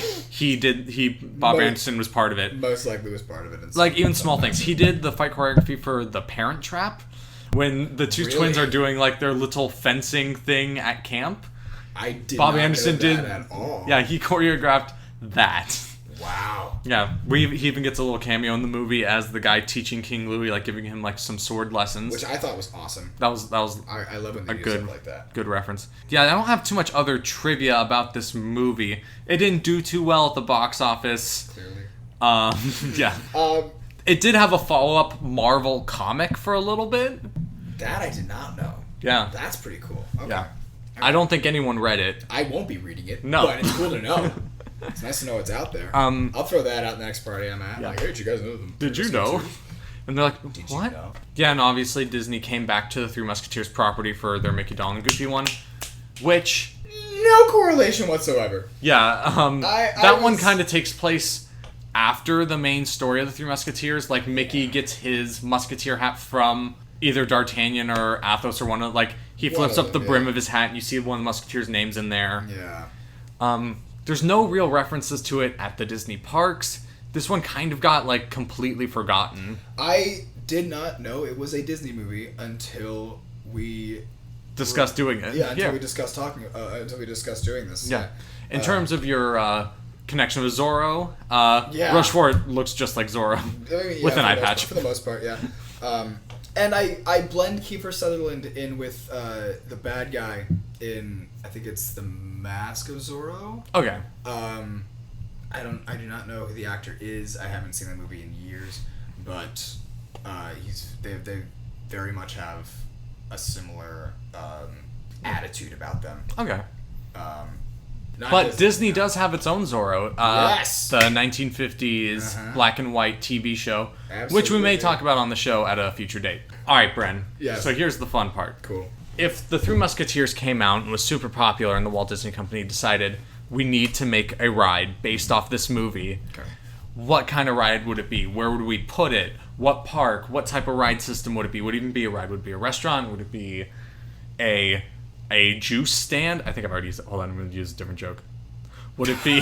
Bob Anderson was part of it.
Most likely was part of it.
Like even small things. He did the fight choreography for The Parent Trap, when the two twins are doing like their little fencing thing at camp.
I did
Bob
not
Anderson
know that at all.
Yeah, he choreographed that.
Wow.
Yeah, he even gets a little cameo in the movie as the guy teaching King Louis, like giving him like some sword lessons,
which I thought was awesome.
That was
I love when they do
good
stuff like that.
Good reference. Yeah, I don't have too much other trivia about this movie. It didn't do too well at the box office.
Clearly.
Yeah. It did have a follow-up Marvel comic for a little bit.
That I did not know.
Yeah.
That's pretty cool. Okay.
Yeah. I don't think anyone read it.
I won't be reading it.
No.
But it's cool to know. It's nice to know what's out there. I'll throw that out the next party I'm at. Yeah. Like, hey, did you guys know them?
Did you know? And they're like,
did
what?
You know?
Yeah, and obviously Disney came back to the Three Musketeers property for their Mickey, Donald, and Goofy one, which...
No correlation whatsoever.
Yeah, that one kind of takes place after the main story of the Three Musketeers. Like, Mickey gets his musketeer hat from either D'Artagnan or Athos or one of... Like, he flips up the brim of his hat and you see one of the Musketeers' names in there.
Yeah.
There's no real references to it at the Disney parks. This one kind of got, like, completely forgotten.
I did not know it was a Disney movie until we...
discussed doing it.
Yeah, until we discussed doing this.
Yeah. In terms of your connection with Zorro,
yeah.
Rochefort looks just like Zorro with an eye patch.
For the most part, yeah. And I blend Kiefer Sutherland in with the bad guy in, I think it's The Mask of Zorro.
Okay.
I do not know who the actor is. I haven't seen the movie in years, but they very much have a similar attitude about them.
Okay. But Disney does have its own Zorro.
Yes!
The 1950s black and white TV show, which we may talk about on the show at a future date. All right, Bren.
Yes.
So here's the fun part.
Cool.
If the Three Musketeers came out and was super popular and the Walt Disney Company decided we need to make a ride based off this movie, what kind of ride would it be? Where would we put it? What park? What type of ride system would it be? Would it even be a ride? Would it be a restaurant? Would it be a juice stand? I think I've already used it. Hold on, I'm going to use a different joke. Would it be...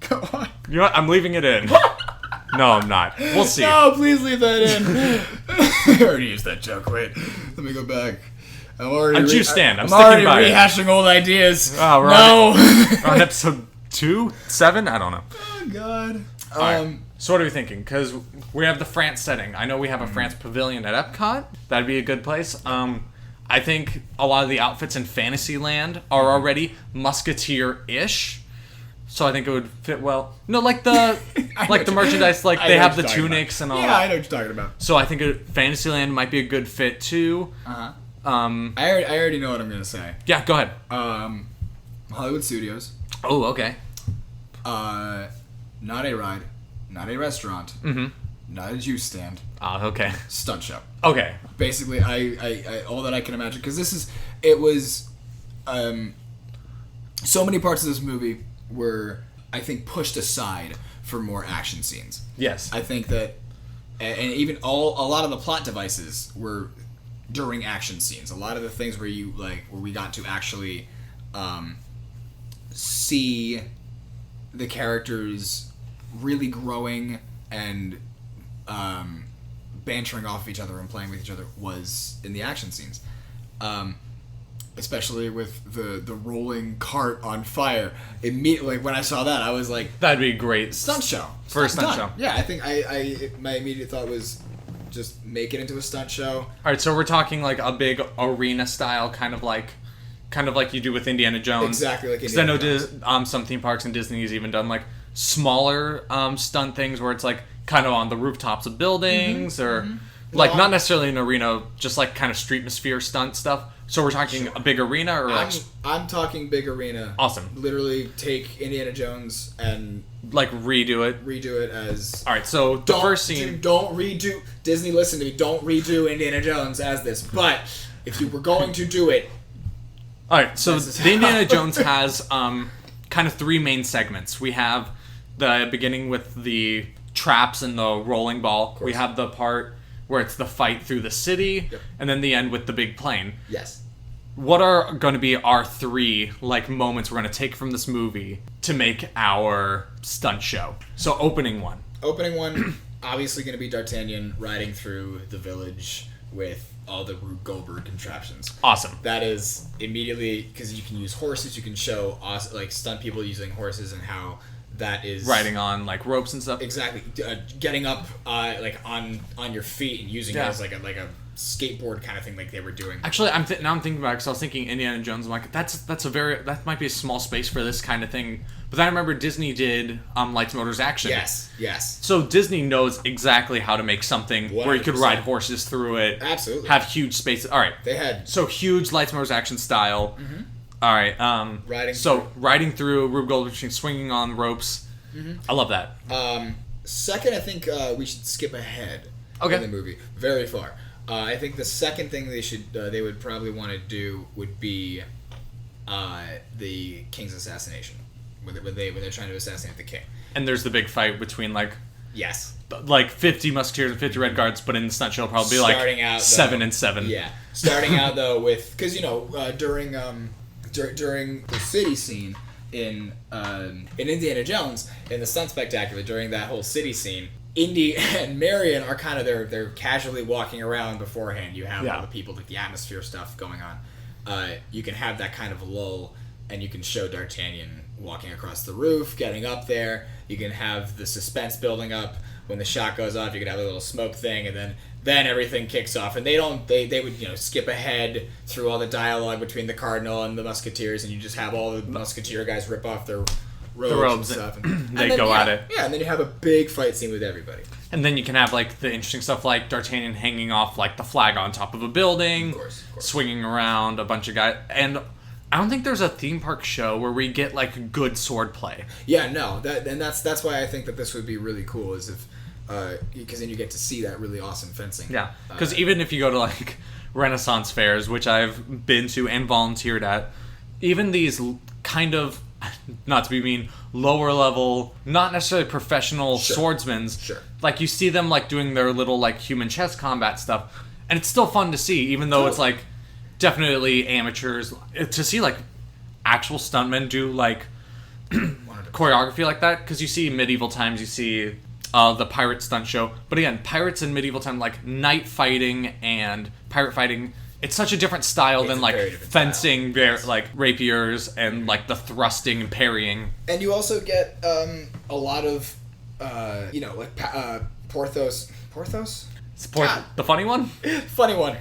Go on.
You know what? I'm leaving it in. No, I'm not. We'll see.
No, please leave that in. I already used that joke. Wait, let me go back.
A juice stand. I'm
already
sticking by it.
rehashing old ideas.
Oh,
no.
We're on episode 2? 7? I don't know.
Oh, God.
Right. So what are we thinking? Because we have the France setting. I know we have a France pavilion at Epcot. That'd be a good place. I think a lot of the outfits in Fantasyland are already Musketeer-ish. So I think it would fit well. No, like the merchandise, like they have the tunics and all that.
Yeah, I know what you're talking about.
So I think Fantasyland might be a good fit too.
I already know what I'm gonna say.
Yeah, go ahead.
Hollywood Studios.
Oh, okay.
Not a ride, not a restaurant, not a juice stand.
Okay.
Stunt show.
Okay.
Basically, I all that I can imagine, because it was so many parts of this movie were, I think, pushed aside for more action scenes.
Yes.
I think that and even a lot of the plot devices were during action scenes. A lot of the things where we got to actually see the characters really growing and bantering off of each other and playing with each other was in the action scenes. Especially with the rolling cart on fire. Immediately, when I saw that, I was like,
that'd be great.
Stunt show.
For a stunt show.
Yeah, I think my immediate thought was just make it into a stunt show.
All right, so we're talking like a big arena style, kind of like you do with Indiana Jones.
Exactly like Indiana Jones.
Because I know some theme parks in Disney has even done like smaller stunt things where it's like kind of on the rooftops of buildings or like not necessarily an arena, just like kind of streetmosphere stunt stuff. So we're talking a big arena, or
I'm talking big arena.
Awesome.
Literally take Indiana Jones and
like redo it
as.
All right, so the first scene.
Don't redo Disney. Listen to me. Don't redo Indiana Jones as this. But if you were going to do it.
All right, so the Indiana Jones has kind of three main segments. We have the beginning with the traps and the rolling ball. We have the part where it's the fight through the city, and then the end with the big plane.
Yes.
What are going to be our three like moments we're going to take from this movie to make our stunt show? So opening one,
obviously going to be D'Artagnan riding through the village with all the Rube Goldberg contraptions.
Awesome.
That is immediately, because you can use horses, you can show like stunt people using horses and how that is
riding on like ropes and stuff.
Exactly, getting up like on your feet and using it as like a skateboard kind of thing, like they were doing.
Actually, now I'm thinking about it because I was thinking Indiana Jones. I'm like, that might be a small space for this kind of thing. But then I remember Disney did Lights, Motors, Action.
Yes.
So Disney knows exactly how to make something 100%. Where you could ride horses through it.
Absolutely.
Have huge spaces. All right.
They had
so huge Lights, Motors, Action style. Mm-hmm. All right. Riding through Rube Goldberg, swinging on ropes. Mm-hmm. I love that.
Second, I think we should skip ahead in the movie very far. I think the second thing they would probably want to do would be the King's assassination, when they're trying to assassinate the king.
And there's the big fight between like 50 Musketeers and 50 Red Guards, but in the stunt show it'll probably be like 7 and 7.
Yeah, starting out though with because during the city scene in Indiana Jones in the Stunt Spectacular, during that whole city scene, Indy and Marion are kind of they're casually walking around beforehand. You have all the people, like the atmosphere stuff going on. You can have that kind of lull, and you can show D'Artagnan walking across the roof, getting up there. You can have the suspense building up. When the shot goes off, you can have a little smoke thing, and then everything kicks off. And they would skip ahead through all the dialogue between the Cardinal and the Musketeers, and you just have all the Musketeer guys rip off their robes and stuff. And
they go at it.
Yeah, and then you have a big fight scene with everybody.
And then you can have like the interesting stuff like D'Artagnan hanging off like the flag on top of a building,
of course.
Swinging around a bunch of guys. And I don't think there's a theme park show where we get like good sword play.
Yeah, no, that's why I think that this would be really cool, is if because then you get to see that really awesome fencing.
Yeah, because even if you go to like Renaissance fairs, which I've been to and volunteered at, even these kind of, not to be mean, lower level, not necessarily professional swordsmen, like you see them like doing their little like human chess combat stuff, and it's still fun to see, even though it's like definitely amateurs. To see like actual stuntmen do like choreography like that, because you see medieval times, you see the pirate stunt show, but again, pirates in medieval time, like knight fighting and pirate fighting, it's such a different style than like fencing, like rapiers and like the thrusting and parrying.
And you also get a lot of, like Porthos.
The funny one?
Funny one.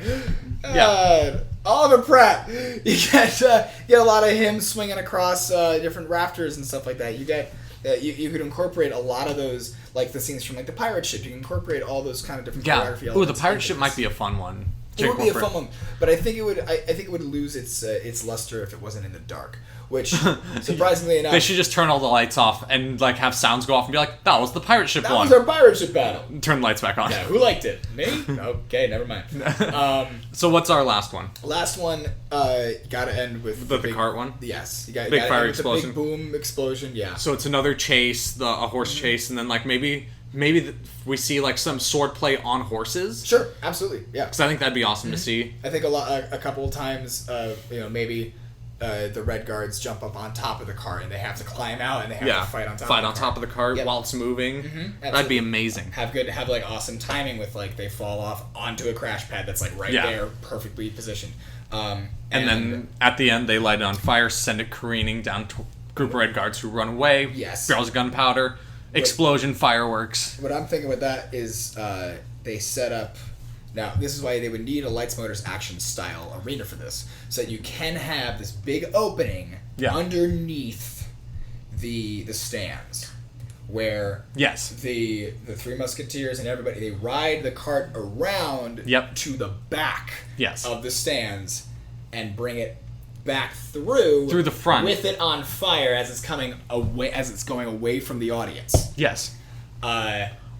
Oliver Pratt. You get a lot of him swinging across different rafters and stuff like that. You get you could incorporate a lot of those, like the scenes from like the pirate ship. You can incorporate all those kind of different choreography elements.
Ooh, the pirate ship might be a fun one.
It would be a fun one, but I think it would. I think it would lose its luster if it wasn't in the dark. Which, surprisingly enough,
they should just turn all the lights off and like have sounds go off and be like, "That was the pirate ship one."
That was our pirate ship battle.
Turn the lights back on.
Yeah, who liked it? Me? Okay, never mind.
So what's our last one?
Last one, gotta end with
the cart one.
Yes, you got
big
gotta
fire
end with
explosion.
the big boom explosion. Yeah.
So it's another chase, a horse chase, and then like maybe maybe we see like some swordplay on horses.
Sure, absolutely, yeah.
Because I think that'd be awesome to see.
I think a couple of times, maybe the Red Guards jump up on top of the cart and they have to climb out and they have to fight on top
of the cart
Yep.
while it's moving. That'd be amazing.
Have like awesome timing with like they fall off onto a crash pad that's like right there, perfectly positioned.
And then at the end, they light it on fire, send it careening down to a group of Red Guards who run away.
Yes.
Barrels of gunpowder, explosion, fireworks.
What I'm thinking with that is they set up. Now, this is why they would need a Lights Motors action style arena for this, so that you can have this big opening underneath the stands, where the Three Musketeers and everybody, they ride the cart around to the back of the stands and bring it back through
the front
with it on fire as it's coming away, as it's going away from the audience.
Yes.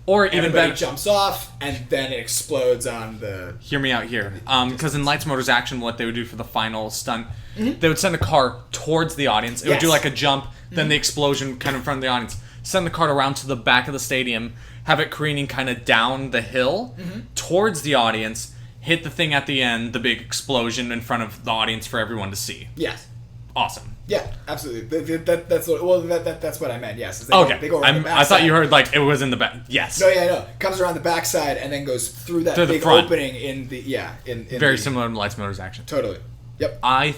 Or even better, jumps off and then it explodes on the.
Hear me out here, because in Lights Motors Action, what they would do for the final stunt, they would send the car towards the audience. It would do like a jump, then the explosion kind of in front of the audience. Send the cart around to the back of the stadium, have it careening kind of down the hill towards the audience, hit the thing at the end, the big explosion in front of the audience for everyone to see.
Yes.
Awesome.
Yeah, absolutely. That's what I meant. Yes.
They
go around the back
I thought you heard like it was in the back. Yes.
No. Comes around the backside and then goes through that big opening in the in
very similar to Lights Motors Action.
Totally. Yep.
I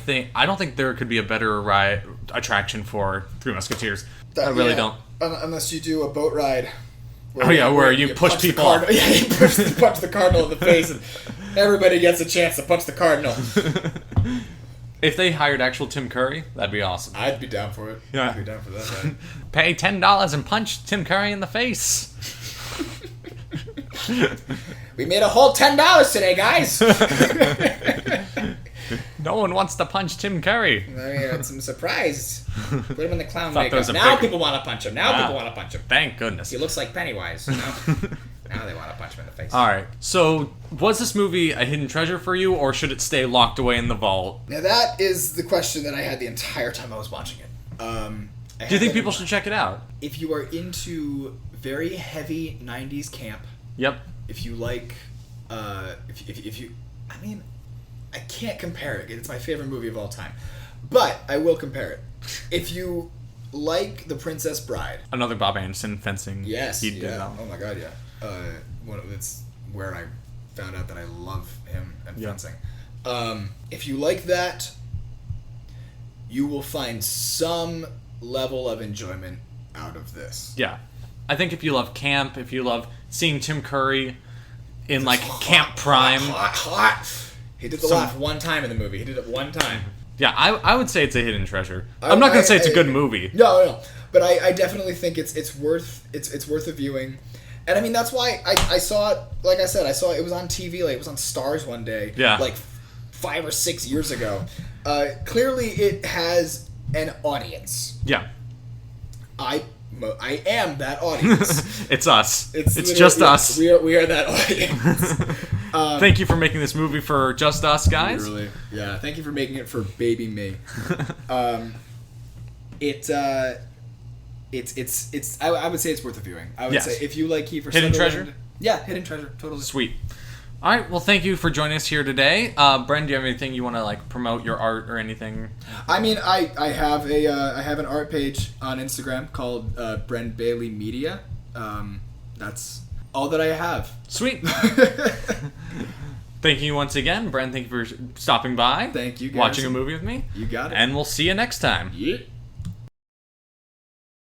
don't think there could be a better ride attraction for Three Musketeers. I really don't.
Unless you do a boat ride.
Where you push people off.
You punch the cardinal in the face and everybody gets a chance to punch the cardinal.
If they hired actual Tim Curry, that'd be awesome.
I'd be down for it.
Yeah.
I'd be down for that. Right?
Pay $10 and punch Tim Curry in the face.
We made a whole $10 today, guys.
No one wants to punch Tim Curry.
I'm surprised. Put him in the clown makeup. Now people want to punch him. People want to punch him.
Thank goodness.
He looks like Pennywise. Now they want to punch him in the face.
All right. So, was this movie a hidden treasure for you, or should it stay locked away in the vault?
Now that is the question that I had the entire time I was watching it.
Do you think people should check it out?
If you are into very heavy '90s camp.
Yep.
If you like, if you, I mean, I can't compare it. It's my favorite movie of all time, but I will compare it. If you like The Princess Bride,
another Bob Anderson fencing.
Yes.
He did
yeah.
that.
Oh my God. Yeah. It's where I found out that I love him and fencing. If you like that, you will find some level of enjoyment out of this.
Yeah. I think if you love camp, if you love seeing Tim Curry in like Camp Prime.
Hot. He did the laugh one time in the movie. He did it one time.
Yeah, I would say it's a hidden treasure. I'm not going to say it's a good movie.
No. But I definitely think it's worth a viewing. And I mean, that's why I saw it, like I said, it was on TV, like it was on Stars one day, like 5 or 6 years ago. Clearly it has an audience.
Yeah.
I am that audience.
It's us. It's just us.
We are that audience.
Thank you for making this movie for just us, guys.
Really? Yeah. Thank you for making it for baby me. It's I would say it's worth a viewing. I would say if you like Kiefer
Hidden
Sutherland,
Treasure?
Yeah, Hidden Treasure, totally.
Sweet. All right, well, thank you for joining us here today. Bren, do you have anything you want to like promote your art or anything?
I mean, I have an art page on Instagram called Bren Bailey Media. That's all that I have.
Sweet. Thank you once again, Bren. Thank you for stopping by.
Thank you, Garrison.
Watching a movie with me.
You got it.
And we'll see you next time.
Yeah.